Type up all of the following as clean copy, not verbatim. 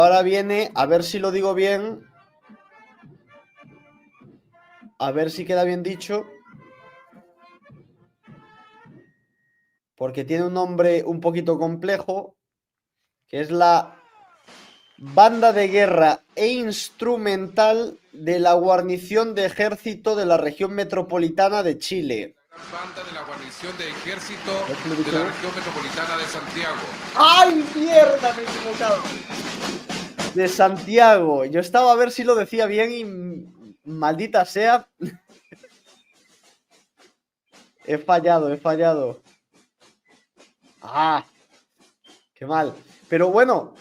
Ahora viene, a ver si lo digo bien, a ver si queda bien dicho, porque tiene un nombre un poquito complejo, que es la banda de guerra e instrumental de la guarnición de ejército de la región metropolitana de Chile. Banda de la guarnición de ejército ¿Ves que lo he dicho de la bien? región metropolitana de Santiago. ¡Ay, mierda! Me he equivocado. De Santiago. Yo estaba a ver si lo decía bien y maldita sea. He fallado, he fallado. ¡Ah! ¡Qué mal! Pero bueno,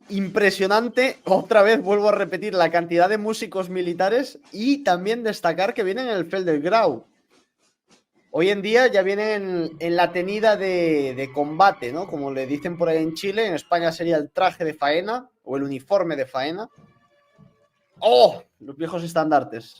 impresionante. Otra vez vuelvo a repetir la cantidad de músicos militares y también destacar que vienen en el Feldergrau. Hoy en día ya vienen en la tenida de combate, ¿no? Como le dicen por ahí en Chile, en España sería el traje de faena o el uniforme de faena. ¡Oh! Los viejos estandartes.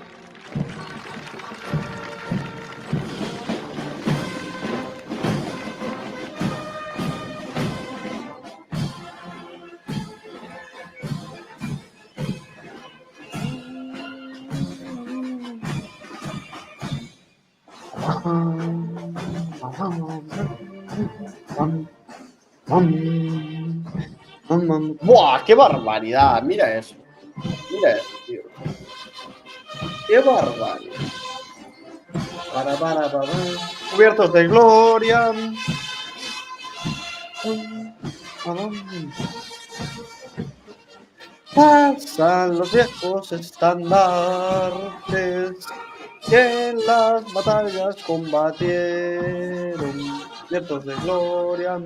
¡Buah! ¡Qué barbaridad! Mira eso. Mira eso, tío. ¡Qué barbaridad! Para. Cubiertos de gloria. Pasan los viejos estandartes que en las batallas combatieron, cubiertos de gloria.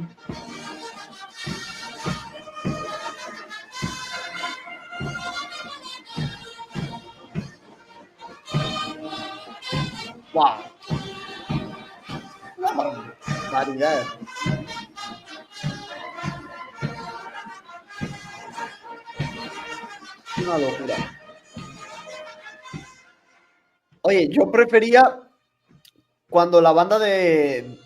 ¡Wow! Una barbaridad. Una locura. Oye, yo prefería cuando la banda de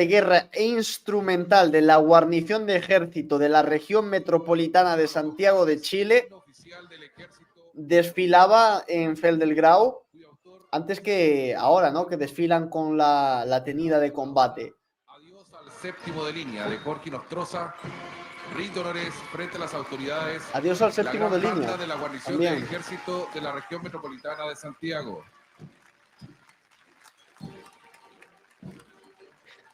guerra e instrumental de la guarnición de ejército de la región metropolitana de Santiago de Chile desfilaba en Feldelgrau antes que ahora, ¿no? Que desfilan con la tenida de combate. Adiós al séptimo de línea de Jorge Nostroza. Rinde honores frente a las autoridades. Adiós al séptimo de la gran línea. banda de la guarnición También. de ejército de la región metropolitana de Santiago.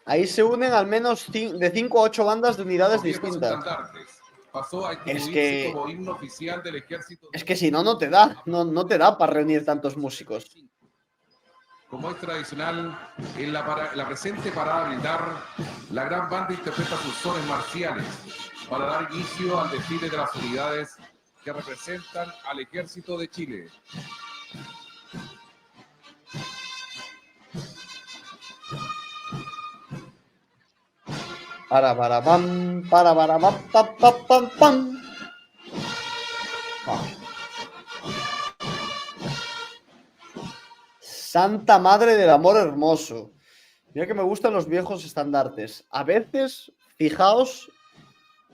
Ahí se unen al menos de 5 a 8 bandas de unidades distintas. Pasó a Es incluirse que, como himno oficial del ejército. es que si no, no te da. No te da para reunir tantos músicos. Como es tradicional, en la presente parada militar, la gran banda interpreta sus sones marciales para dar inicio al desfile de las unidades que representan al ejército de Chile. Para, pam, pam. Santa Madre del Amor Hermoso. Mira que me gustan los viejos estandartes. A veces, fijaos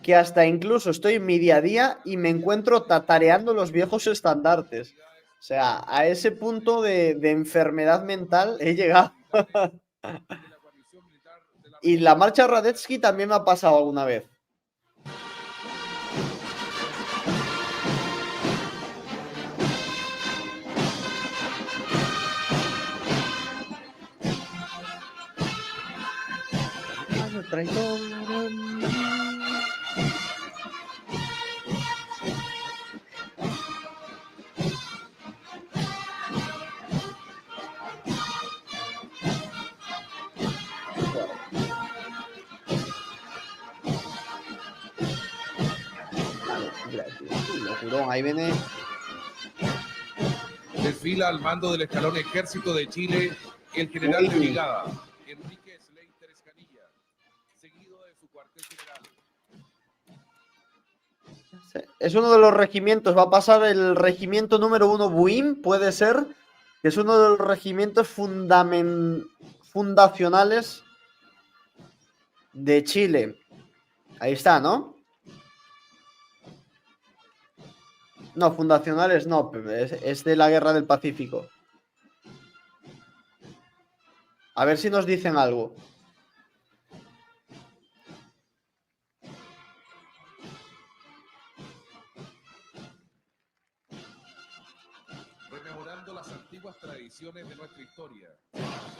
que hasta incluso estoy en mi día a día y me encuentro tatareando los viejos estandartes. O sea, a ese punto de enfermedad mental he llegado. Y la marcha Radetzky también me ha pasado alguna vez. Locurón, ahí viene. Desfila al mando del escalón Ejército de Chile el general de brigada, Enrique Slater Escanilla, seguido de su cuartel general. Es uno de los regimientos, va a pasar el regimiento número 1 Buim, puede ser, que es uno de los regimientos fundacionales de Chile. Ahí está, ¿no? No, fundacionales no, es de la Guerra del Pacífico. A ver si nos dicen algo. Rememorando las antiguas tradiciones de nuestra historia,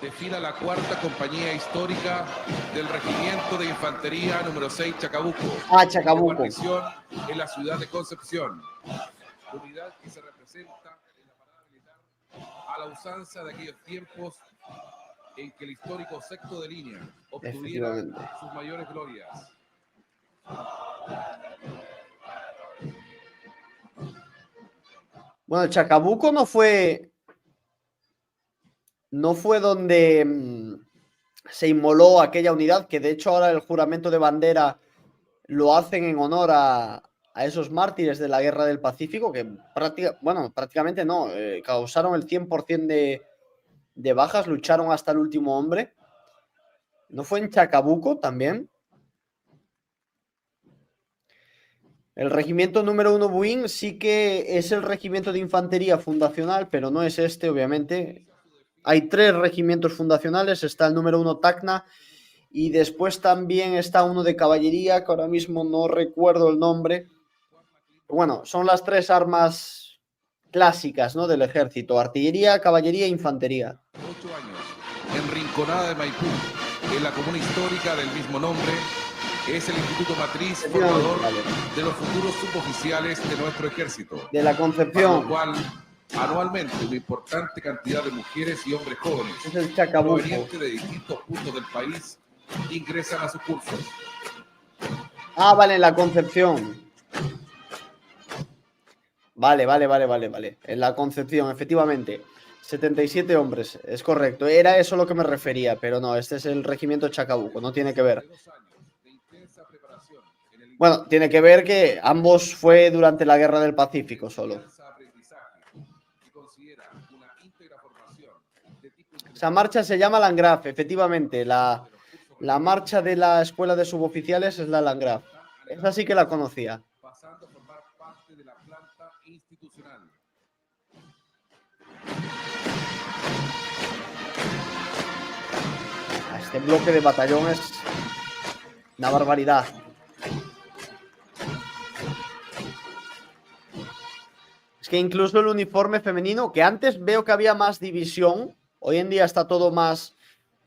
desfila la cuarta compañía histórica del Regimiento de Infantería número 6 Chacabuco. Ah, Chacabuco. Guarnición en la ciudad de Concepción. Unidad que se representa en la parada militar a la usanza de aquellos tiempos en que el histórico sexto de línea obtuviera sus mayores glorias. Bueno, Chacabuco no fue donde se inmoló aquella unidad, que de hecho ahora el juramento de bandera lo hacen en honor a esos mártires de la Guerra del Pacífico, que prácticamente no, causaron el 100% de bajas, lucharon hasta el último hombre. ¿No fue en Chacabuco también? El regimiento número 1 Buin sí que es el regimiento de infantería fundacional, pero no es este, obviamente. Hay 3 regimientos fundacionales, está el número 1 Tacna y después también está uno de caballería, que ahora mismo no recuerdo el nombre. Bueno, son las 3 armas clásicas, ¿no?, del ejército: artillería, caballería e infantería. 8 años, en Rinconada de Maipú, en la comuna histórica del mismo nombre, es el instituto matriz formador de los futuros suboficiales de nuestro ejército. De la Concepción. Para lo cual, anualmente, una importante cantidad de mujeres y hombres jóvenes, Es el Chacabuco, provenientes de distintos puntos del país, ingresan a sus cursos. Ah, vale, la Concepción. Vale. En la Concepción, efectivamente. 77 hombres, es correcto. Era eso lo que me refería, pero no, este es el regimiento Chacabuco, no tiene que ver. Bueno, tiene que ver que ambos fue durante la Guerra del Pacífico solo. Esa marcha se llama Landgraf, efectivamente. La marcha de la escuela de suboficiales es la Landgraf. Esa sí que la conocía. Pasando a formar parte de la planta institucional. Este bloque de batallón es una barbaridad. Es que incluso el uniforme femenino, que antes veo que había más división, hoy en día está todo más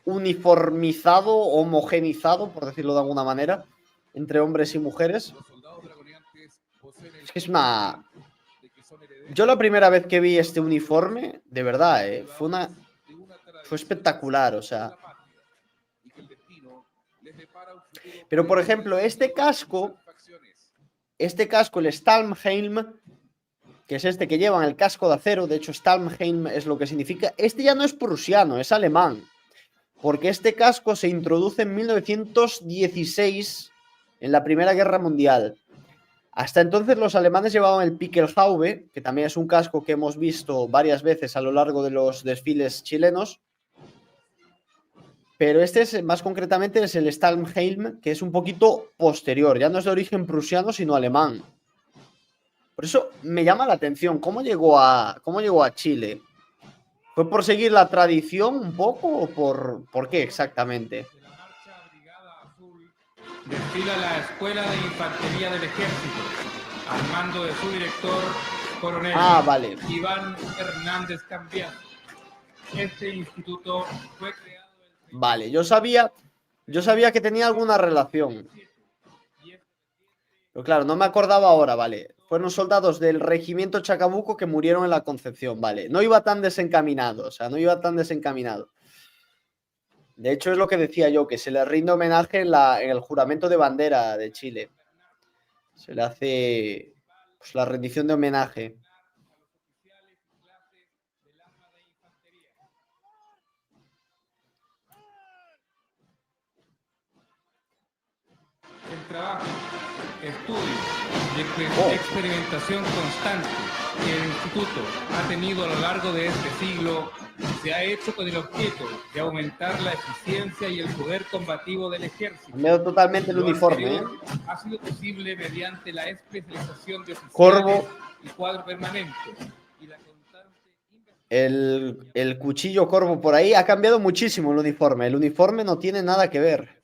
uniformizado, homogenizado, por decirlo de alguna manera, entre hombres y mujeres. Es que es una... Yo la primera vez que vi este uniforme, de verdad, fue espectacular, o sea... Pero, por ejemplo, este casco, el Stalmhelm, que es este que llevan, el casco de acero, de hecho Stalmhelm es lo que significa, este ya no es prusiano, es alemán, porque este casco se introduce en 1916, en la Primera Guerra Mundial. Hasta entonces los alemanes llevaban el Pickelhaube, que también es un casco que hemos visto varias veces a lo largo de los desfiles chilenos, pero este es, más concretamente, es el Stalmhelm, que es un poquito posterior, ya no es de origen prusiano, sino alemán. Por eso me llama la atención, ¿cómo llegó a Chile? ¿Fue por seguir la tradición un poco o por qué exactamente? De la marcha Brigada Azul desfila la Escuela de Infantería del Ejército, al mando de su director, coronel Vale. Iván Hernández Cambián. Este instituto fue creado... Vale, yo sabía que tenía alguna relación. Pero claro, no me acordaba ahora, vale. Fueron soldados del regimiento Chacabuco que murieron en la Concepción, vale. No iba tan desencaminado, o sea, no iba tan desencaminado. De hecho, es lo que decía yo, que se le rinde homenaje en el juramento de bandera de Chile. Se le hace pues, la rendición de homenaje. El trabajo, estudio y experimentación constante que el Instituto ha tenido a lo largo de este siglo se ha hecho con el objeto de aumentar la eficiencia y el poder combativo del ejército. Veo totalmente el uniforme, Ha sido posible mediante la especialización de oficiales Corvo. y cuadro permanente. Y la constante El cuchillo corvo por ahí ha cambiado muchísimo el uniforme. El uniforme no tiene nada que ver.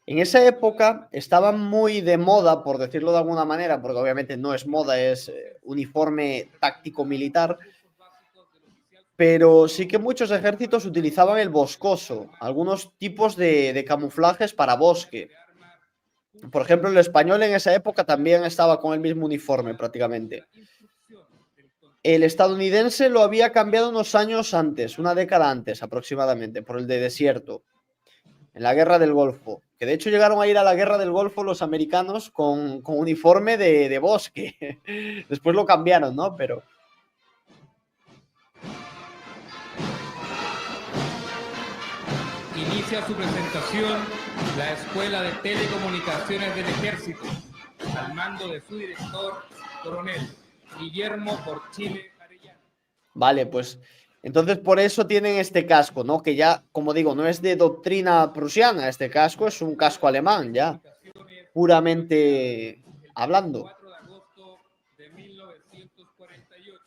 En esa época estaba muy de moda, por decirlo de alguna manera, porque obviamente no es moda, es uniforme táctico militar, pero sí que muchos ejércitos utilizaban el boscoso, algunos tipos de camuflajes para bosque. Por ejemplo, el español en esa época también estaba con el mismo uniforme prácticamente. El estadounidense lo había cambiado unos años antes, una década antes aproximadamente, por el de desierto, en la guerra del Golfo. Que de hecho llegaron a ir a la guerra del Golfo los americanos con uniforme de bosque. Después lo cambiaron, ¿no? Pero... Inicia su presentación la Escuela de Telecomunicaciones del Ejército, al mando de su director, coronel Guillermo Porchile Arellano. Vale, pues entonces por eso tienen este casco, ¿no? Que ya, como digo, no es de doctrina prusiana, este casco es un casco alemán, ya, puramente hablando. 4 de agosto de 1948,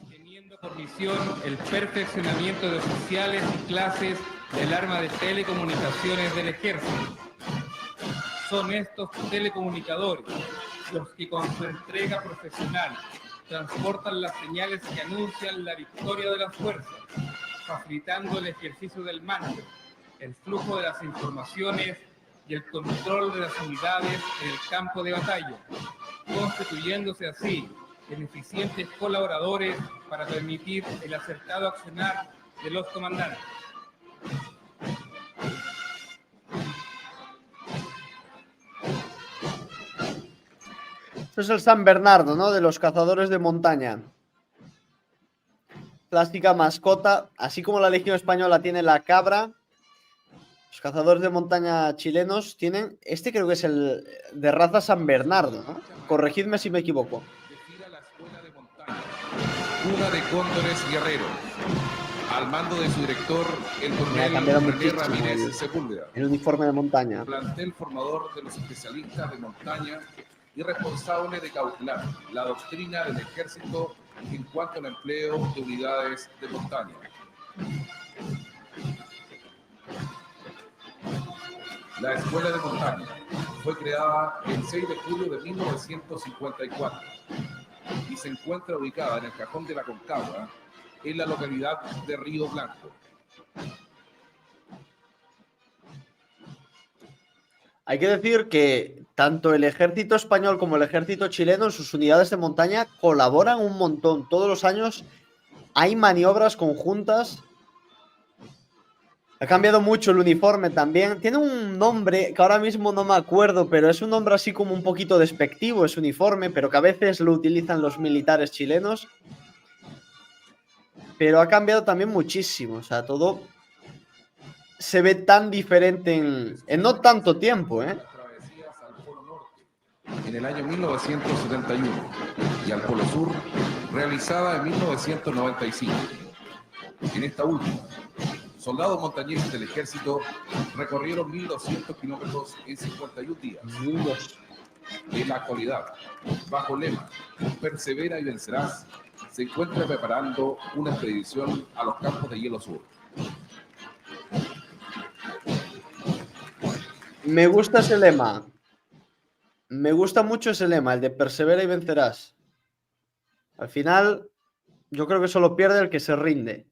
teniendo por misión el perfeccionamiento de oficiales y clases del arma de telecomunicaciones del ejército. Son estos telecomunicadores los que con su entrega profesional transportan las señales que anuncian la victoria de las fuerzas, facilitando el ejercicio del mando, el flujo de las informaciones y el control de las unidades en el campo de batalla, constituyéndose así en eficientes colaboradores para permitir el acertado accionar de los comandantes. Esto es el San Bernardo, ¿no? De los cazadores de montaña. Clásica mascota, así como la Legión Española tiene la cabra, los cazadores de montaña chilenos tienen, este creo que es el de raza San Bernardo, ¿no? Corregidme si me equivoco. Desfila la escuela de montaña, una de cóndores guerreros, al mando de su director, el Me ha coronel cambiado René muchísimo Ramírez Sepúlveda, el uniforme de montaña. plantel formador de los especialistas de montaña y responsable de cautelar la doctrina del ejército en cuanto al empleo de unidades de montaña. La Escuela de Montaña fue creada el 6 de julio de 1954 y se encuentra ubicada en el Cajón de la Concagua, en la localidad de Río Blanco. Hay que decir que tanto el ejército español como el ejército chileno en sus unidades de montaña colaboran un montón. Todos los años hay maniobras conjuntas. Ha cambiado mucho el uniforme también. Tiene un nombre que ahora mismo no me acuerdo, pero es un nombre así como un poquito despectivo, ese uniforme, pero que a veces lo utilizan los militares chilenos. Pero ha cambiado también muchísimo. O sea, todo se ve tan diferente en no tanto tiempo, ¿eh? Las travesías al Polo Norte en el año 1971 y al Polo Sur realizada en 1995. En esta última, soldados montañeses del ejército recorrieron 1.200 kilómetros en 51 días. En la actualidad, bajo lema Persevera y vencerás, se encuentra preparando una expedición a los campos de hielo sur. Me gusta ese lema. Me gusta mucho ese lema, el de persevera y vencerás. Al final, yo creo que solo pierde el que se rinde.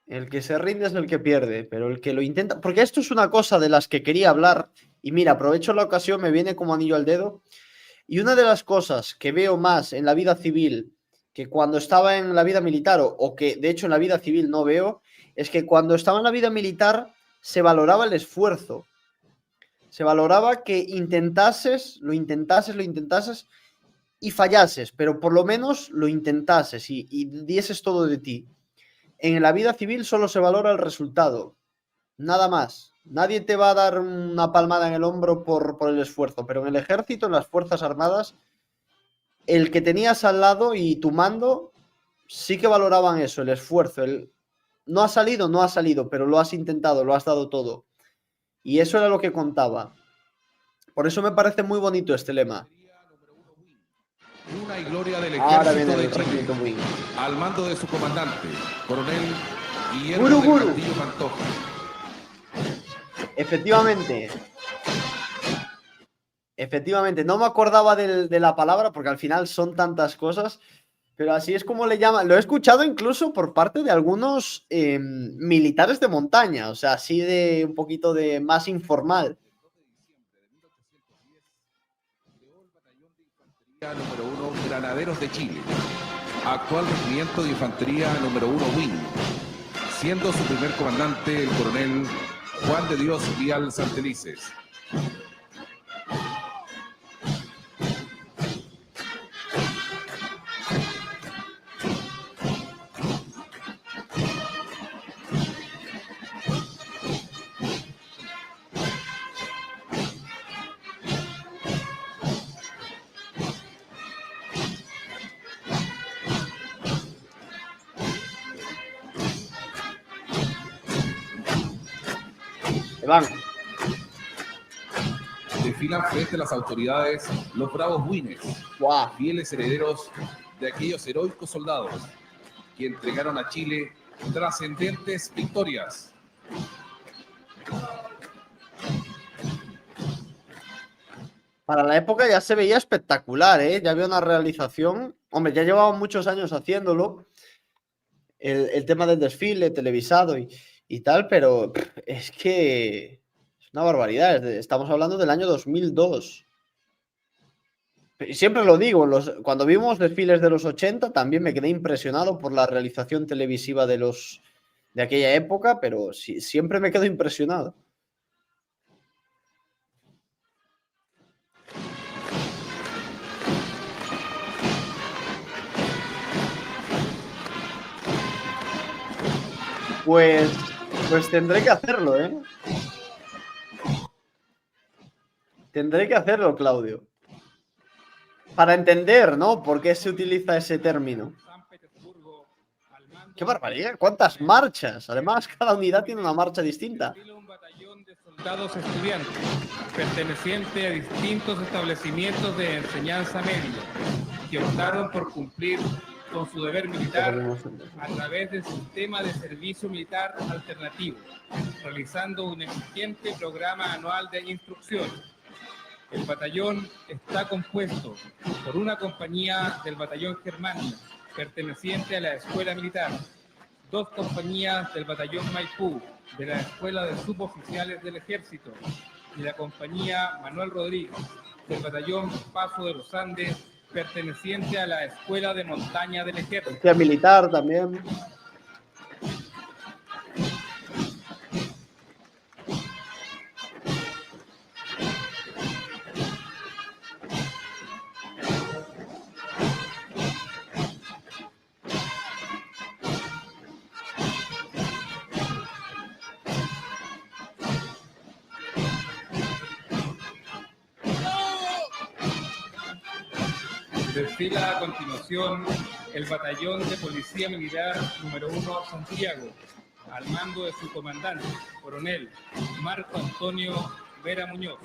El que se rinde es el que pierde, pero el que lo intenta... Porque esto es una cosa de las que quería hablar. Y mira, aprovecho la ocasión, me viene como anillo al dedo. Y una de las cosas que veo más en la vida civil que cuando estaba en la vida militar, o que de hecho en la vida civil no veo, es que cuando estaba en la vida militar se valoraba el esfuerzo. Se valoraba que lo intentases y fallases, pero por lo menos lo intentases y dieses todo de ti. En la vida civil solo se valora el resultado, nada más. Nadie te va a dar una palmada en el hombro por el esfuerzo, pero en el ejército, en las Fuerzas Armadas, el que tenías al lado y tu mando sí que valoraban eso, el esfuerzo. No ha salido, pero lo has intentado, lo has dado todo. Y eso era lo que contaba. Por eso me parece muy bonito este lema. Luna y gloria del Ahora viene ejército de el Chile, regimiento Wing. al mando de su comandante, coronel Guillermo Guru, del guru. Castillo Pantoja. Efectivamente. Efectivamente, no me acordaba de la palabra porque al final son tantas cosas, pero así es como le llaman. Lo he escuchado incluso por parte de algunos militares de montaña, o sea, así de un poquito de más informal. Número 1, Granaderos de Chile, actual regimiento de infantería número 1 Wing, siendo su primer comandante el coronel Juan de Dios Vial Santelices. Van. Desfilan frente a las autoridades los bravos Wines, Guau. fieles herederos de aquellos heroicos soldados que entregaron a Chile trascendentes victorias. Para la época ya se veía espectacular, ¿eh? Ya había una realización. Hombre, ya llevaban muchos años haciéndolo. El tema del desfile televisado y tal, pero es que es una barbaridad. Estamos hablando del año 2002. Y siempre lo digo, cuando vimos desfiles de los 80 también me quedé impresionado por la realización televisiva de aquella época, pero siempre me quedo impresionado. Pues tendré que hacerlo, ¿eh? Tendré que hacerlo, Claudio. Para entender, ¿no? ¿Por qué se utiliza ese término? ¡Qué barbaridad! ¿Cuántas marchas? Además, cada unidad tiene una marcha distinta. Un batallón de soldados estudiantes, perteneciente a distintos establecimientos de enseñanza media, que optaron por cumplir con su deber militar a través del sistema de servicio militar alternativo, realizando un exigente programa anual de instrucción. El batallón está compuesto por una compañía del batallón Germania, perteneciente a la Escuela Militar, 2 compañías del batallón Maipú, de la Escuela de Suboficiales del Ejército, y la compañía Manuel Rodríguez, del batallón Paso de los Andes, perteneciente a la Escuela de Montaña del Ejército. Policía militar también. Desfila a continuación el batallón de Policía Militar número 1 Santiago, al mando de su comandante, coronel Marco Antonio Vera Muñoz.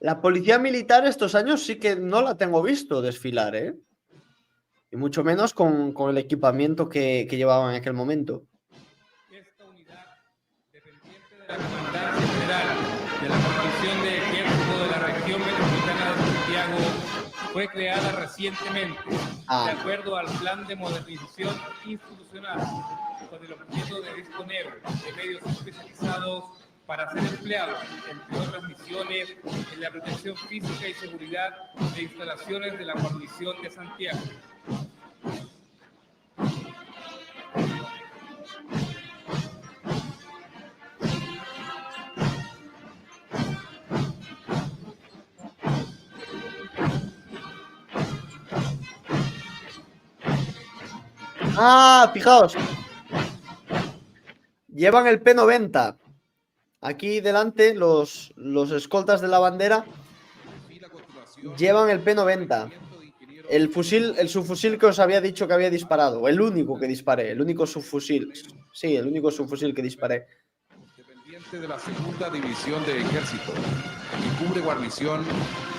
La policía militar estos años sí que no la tengo visto desfilar, ¿eh? Y mucho menos con el equipamiento que llevaban en aquel momento. Esta unidad, dependiente de la Comandancia General de la Guarnición de Ejército de la Región Metropolitana de Santiago, fue creada recientemente, de acuerdo al Plan de Modernización Institucional, con el objeto de disponer de medios especializados para ser empleados, entre otras misiones, en la protección física y seguridad de instalaciones de la Guarnición de Santiago. Ah, fijaos. Llevan el P90. Aquí delante los escoltas de la bandera llevan el P90. El fusil, el subfusil que os había dicho que había disparado. El único que disparé. El único subfusil. Sí, el único subfusil que disparé. componente de la segunda división de ejército que cubre guarnición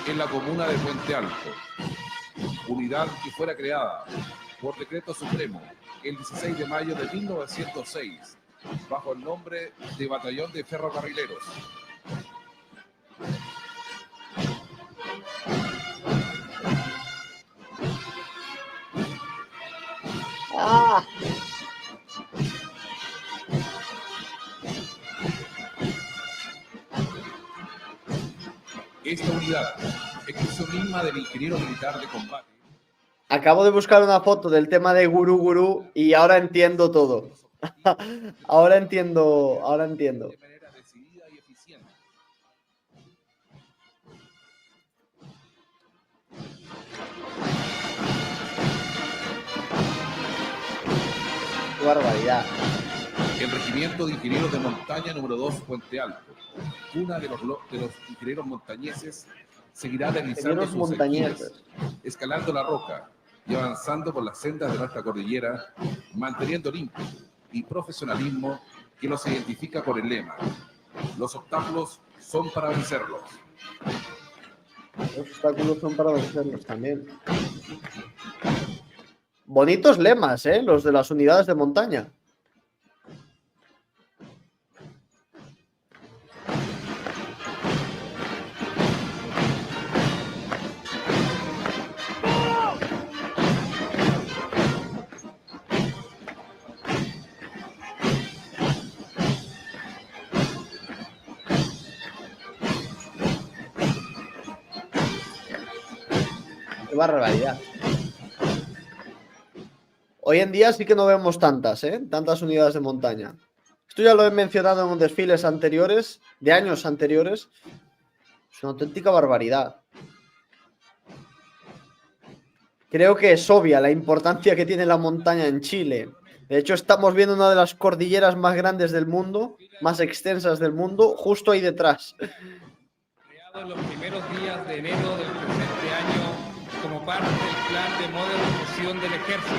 en la comuna de Puente Alto. Unidad que fuera creada por decreto supremo el 16 de mayo de 1906 bajo el nombre de Batallón de Ferrocarrileros. ¡Ah! Esta unidad, exclusión misma del ingeniero militar de combate, Acabo de buscar una foto del tema de Gurú Gurú y ahora entiendo todo. Ahora entiendo. de manera decidida y eficiente. Qué barbaridad. El Regimiento de Ingenieros de Montaña número 2 Puente Alto, una de los ingenieros montañeses, seguirá deslizando Ingenieros sus montañeses. esquinas, escalando la roca y avanzando por las sendas de nuestra cordillera, manteniendo el ímpetu y profesionalismo que los identifica por el lema: los obstáculos son para vencerlos. Los obstáculos son para vencerlos también. Bonitos lemas, ¿eh? Los de las unidades de montaña. Qué barbaridad. Hoy en día sí que no vemos tantas, ¿eh? Tantas unidades de montaña. Esto ya lo he mencionado en desfiles anteriores, de años anteriores. Es una auténtica barbaridad. Creo que es obvia la importancia que tiene la montaña en Chile. De hecho, estamos viendo una de las cordilleras más grandes del mundo, más extensas del mundo, justo ahí detrás. Creado en los primeros días de enero del presente año como parte del plan de modernización del ejército.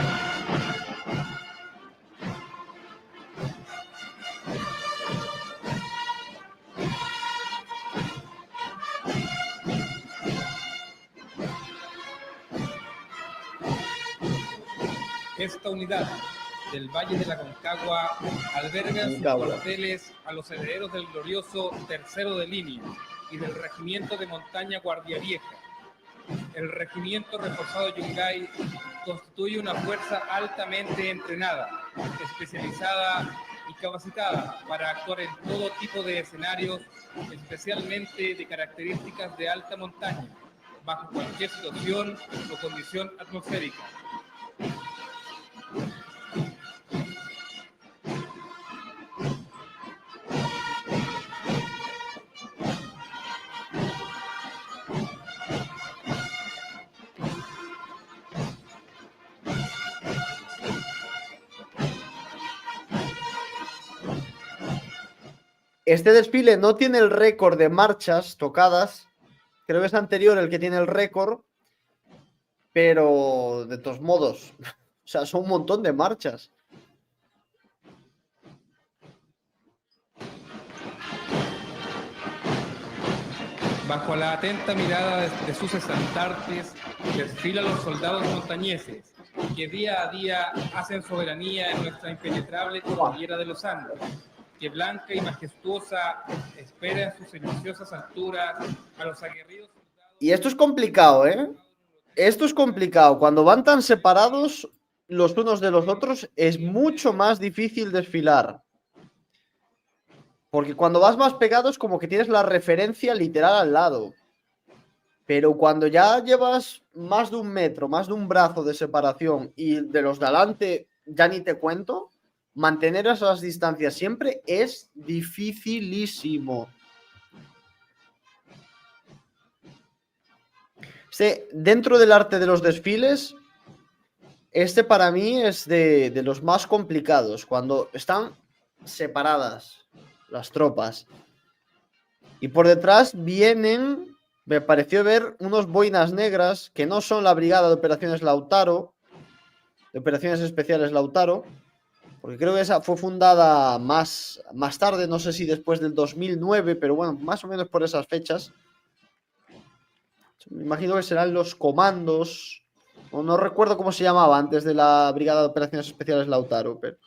Esta unidad del Valle de la Concagua alberga en sus cuarteles a los herederos del glorioso Tercero de Línea y del Regimiento de Montaña Guardia Vieja. El Regimiento Reforzado Yungay constituye una fuerza altamente entrenada, especializada y capacitada para actuar en todo tipo de escenarios, especialmente de características de alta montaña, bajo cualquier situación o condición atmosférica. Este desfile no tiene el récord de marchas tocadas. Creo que es anterior el que tiene el récord. Pero de todos modos, o sea, son un montón de marchas. Bajo la atenta mirada de sus estandartes, desfilan los soldados montañeses, que día a día hacen soberanía en nuestra impenetrable cordillera de los Andes, que blanca y majestuosa espera en sus silenciosas alturas a los aguerridos soldados. Y esto es complicado, ¿eh? Esto es complicado. Cuando van tan separados los unos de los otros, es mucho más difícil desfilar. Porque cuando vas más pegados, como que tienes la referencia literal al lado. Pero cuando ya llevas más de un metro, más de un brazo de separación y de los de adelante ya ni te cuento, mantener esas distancias siempre es dificilísimo. Dentro del arte de los desfiles, este para mí es de los más complicados, cuando están separadas las tropas. Y por detrás vienen, me pareció ver unos boinas negras que no son la Brigada de Operaciones Lautaro, de Operaciones Especiales Lautaro, Porque creo que esa fue fundada más tarde, no sé si después del 2009, pero bueno, más o menos por esas fechas. Me imagino que serán los comandos, o no recuerdo cómo se llamaba antes de la Brigada de Operaciones Especiales Lautaro, pero...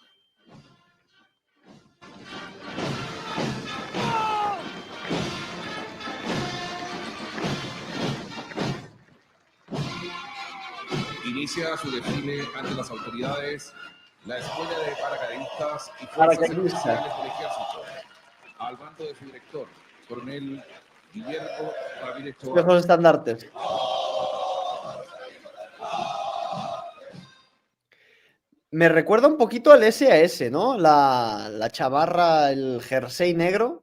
Inicia su desfile ante las autoridades la Escuela de Paracaidistas y Fuerzas Paracaidistas. Especiales del Ejército, al mando de su director, coronel Guillermo Ramírez Tobar. Viejos estandartes. Me recuerda un poquito al SAS, ¿no? La chamarra, el jersey negro.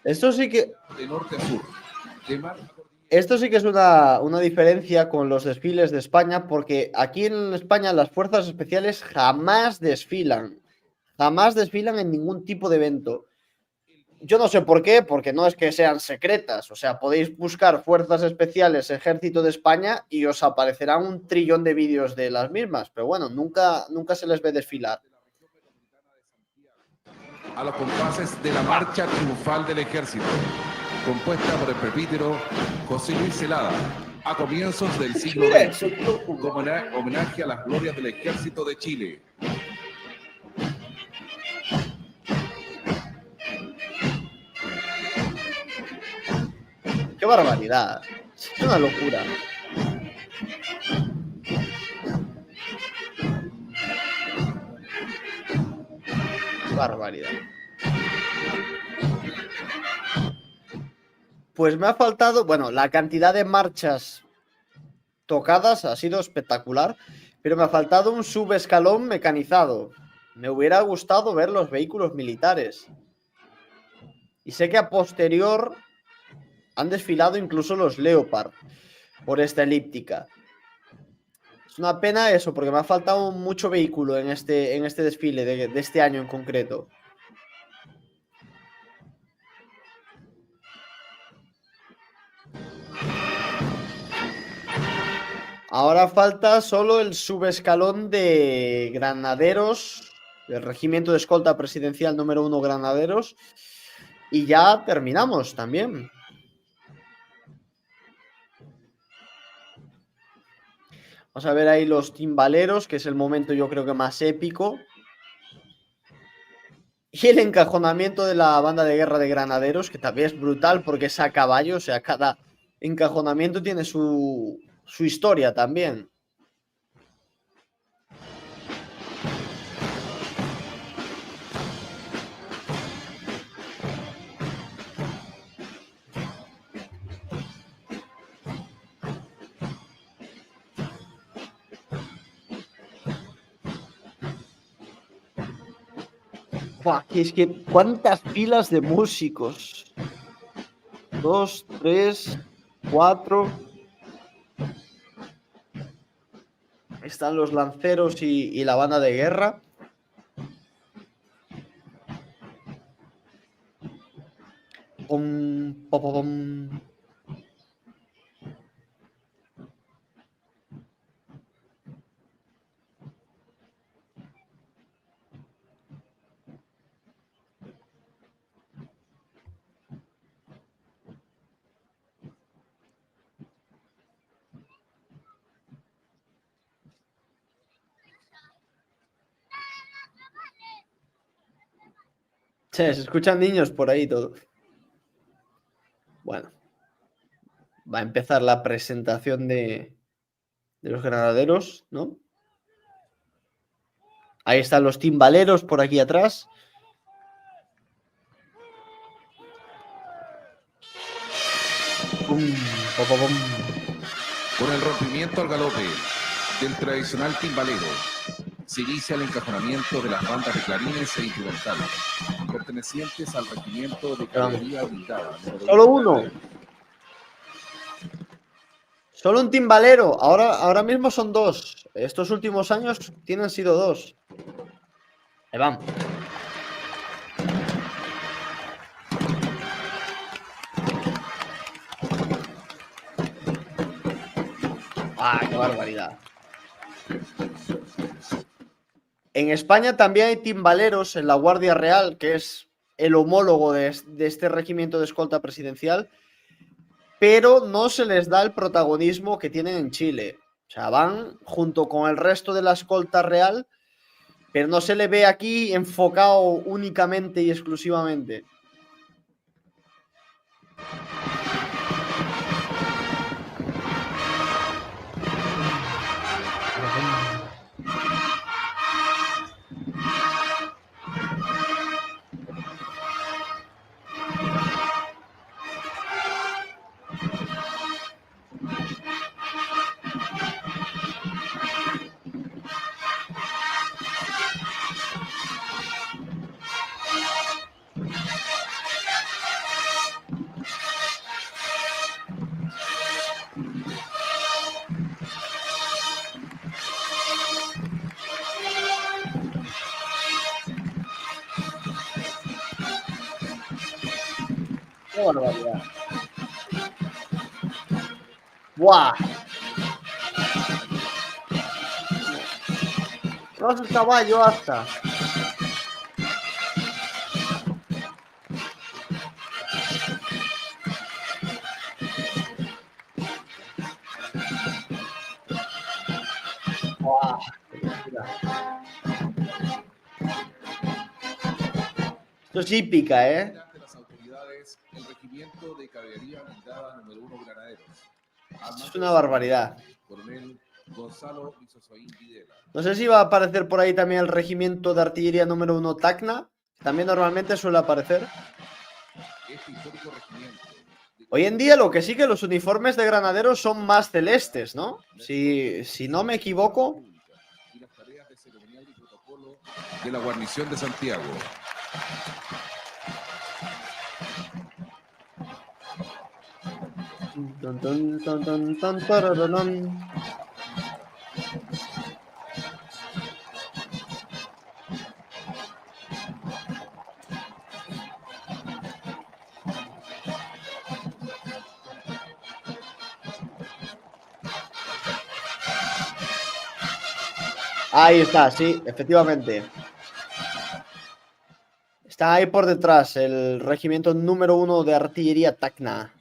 Esto sí que... De norte a sur. De mar a cordillera. Esto sí que es una diferencia con los desfiles de España, porque aquí en España las fuerzas especiales jamás desfilan. Jamás desfilan en ningún tipo de evento. Yo no sé por qué, porque no es que sean secretas. O sea, podéis buscar fuerzas especiales Ejército de España y os aparecerán un trillón de vídeos de las mismas. Pero bueno, nunca se les ve desfilar. A los compases de la marcha triunfal del ejército, compuesta por el presbítero José Luis Celada, a comienzos del siglo XX, como homenaje a las glorias del ejército de Chile. ¡Qué barbaridad! Es una locura. ¡Qué barbaridad! Pues me ha faltado, bueno, la cantidad de marchas tocadas ha sido espectacular, pero me ha faltado un subescalón mecanizado. Me hubiera gustado ver los vehículos militares. Y sé que a posterior han desfilado incluso los Leopard por esta elíptica. Es una pena eso, porque me ha faltado mucho vehículo en este desfile de este año en concreto. Ahora falta solo el subescalón de granaderos, del Regimiento de Escolta Presidencial número 1 Granaderos, y ya terminamos también. Vamos a ver ahí los timbaleros, que es el momento yo creo que más épico. Y el encajonamiento de la banda de guerra de granaderos, que también es brutal porque es a caballo, o sea, cada encajonamiento tiene su historia también. Buah, es que cuántas filas de músicos. 2, 3, 4. Están los lanceros y la banda de guerra. Pum, pom, pom, pom. Che, se escuchan niños por ahí todo. Bueno, va a empezar la presentación de los granaderos, ¿no? Ahí están los timbaleros por aquí atrás. Pum, pom, pom, pom. Con el rompimiento al galope del tradicional timbalero, se inicia el encajonamiento de las bandas de clarines e instrumentales, pertenecientes al regimiento de caballería blindada. Solo uno. Solo un timbalero. Ahora mismo son dos. Estos últimos años tienen sido dos. Ahí van. ¡Ah, qué barbaridad! En España también hay timbaleros en la Guardia Real, que es el homólogo de este regimiento de escolta presidencial, pero no se les da el protagonismo que tienen en Chile. O sea, van junto con el resto de la escolta real, pero no se le ve aquí enfocado únicamente y exclusivamente. ¡Qué barbaridad! ¡Buah! ¡Vas el caballo hasta! ¡Buah! Esto es hípica, ¿eh? De las autoridades, el regimiento de caballería blindada número 1 Granaderos. Esto es una barbaridad. Coronel Gonzalo Visosoín Videla. No sé si va a aparecer por ahí también el regimiento de artillería número 1 Tacna. También normalmente suele aparecer. Este histórico regimiento. Hoy en día lo que sí que los uniformes de granaderos son más celestes, ¿no? Si no me equivoco. Y las tareas de ceremonial y protocolo de la guarnición de Santiago. Tun, tun, tun, tun, tun, tarararán. Ahí está, sí, efectivamente. Está ahí por detrás el regimiento número 1 de artillería Tacna.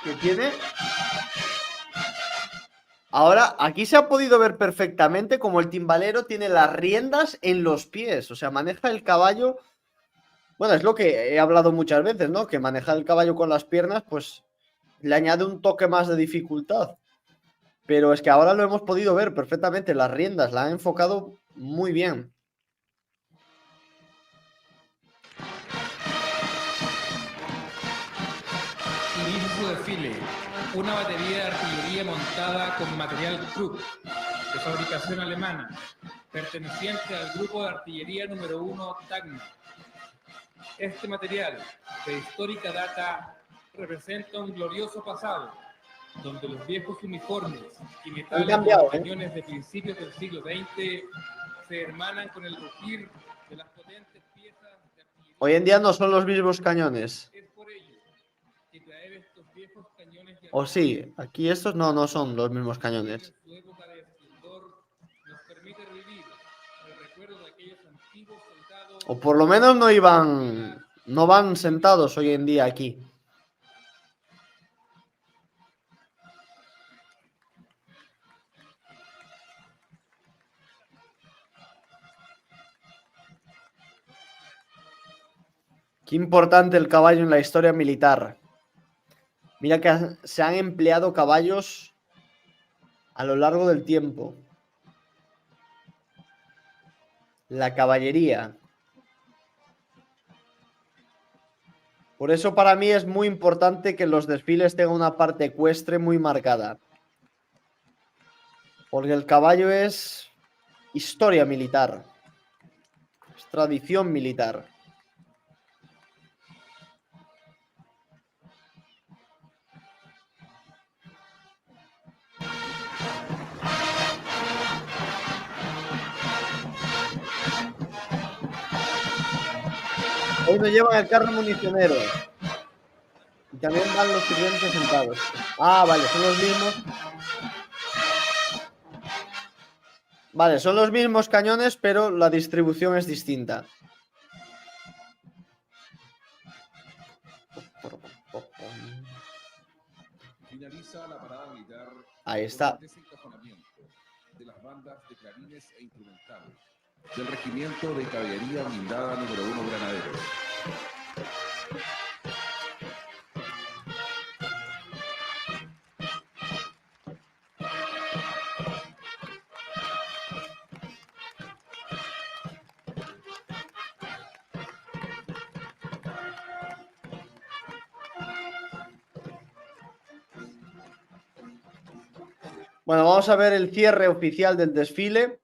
Que tiene. Ahora, aquí se ha podido ver perfectamente como el timbalero tiene las riendas en los pies. O sea, maneja el caballo. Bueno, es lo que he hablado muchas veces, ¿no? Que manejar el caballo con las piernas, pues le añade un toque más de dificultad. Pero es que ahora lo hemos podido ver perfectamente. Las riendas la han enfocado muy bien. Chile, una batería de artillería montada con material Krupp, de fabricación alemana, perteneciente al grupo de artillería número 1 Tacna. Este material, de histórica data, representa un glorioso pasado, donde los viejos uniformes y metales de los cañones de principios del siglo XX se hermanan con el rugir de las potentes piezas de artillería. Hoy en día no son los mismos cañones. Es por ello que traer estos viejos cañones de O sí, aquí estos no son los mismos cañones. su época de esplendor nos permite revivir el recuerdo de aquellos antiguos soldados. O por lo menos no van sentados hoy en día aquí. Qué importante el caballo en la historia militar. Mira que se han empleado caballos a lo largo del tiempo. La caballería. Por eso para mí es muy importante que los desfiles tengan una parte ecuestre muy marcada. Porque el caballo es historia militar. Es tradición militar. Hoy nos llevan el carro municionero. Y también van los sirvientes sentados. Ah, vale, son los mismos. Vale, son los mismos cañones, pero la distribución es distinta. Finaliza la parada militar. Ahí está. De las bandas de clarines e instrumentales del Regimiento de Caballería Blindada número 1 Granaderos. Bueno, vamos a ver el cierre oficial del desfile,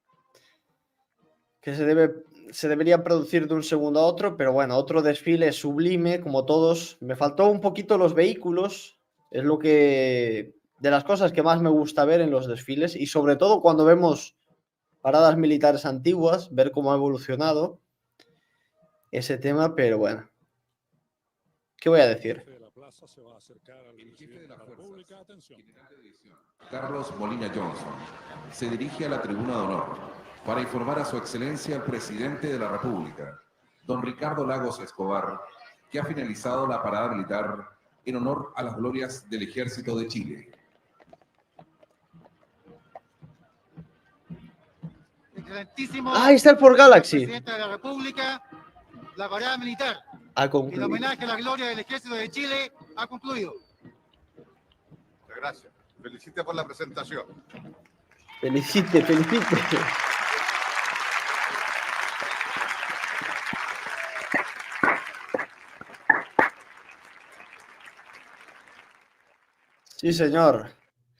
que se debería producir de un segundo a otro, pero bueno, otro desfile sublime, como todos. Me faltó un poquito los vehículos, es lo que de las cosas que más me gusta ver en los desfiles, y sobre todo cuando vemos paradas militares antiguas, ver cómo ha evolucionado ese tema, pero bueno, ¿qué voy a decir? El jefe de la fuerza, general de división, Carlos Molina Johnson, se dirige a la tribuna de honor para informar a su excelencia el presidente de la República, don Ricardo Lagos Escobar, que ha finalizado la parada militar en honor a las glorias del Ejército de Chile. Excelentísimo Ah, ahí está el Ford Galaxy. presidente de la República, la parada militar, Ha el concluido. homenaje a la gloria del Ejército de Chile ha concluido. Muchas gracias. Felicite por la presentación. Felicite. Sí, señor.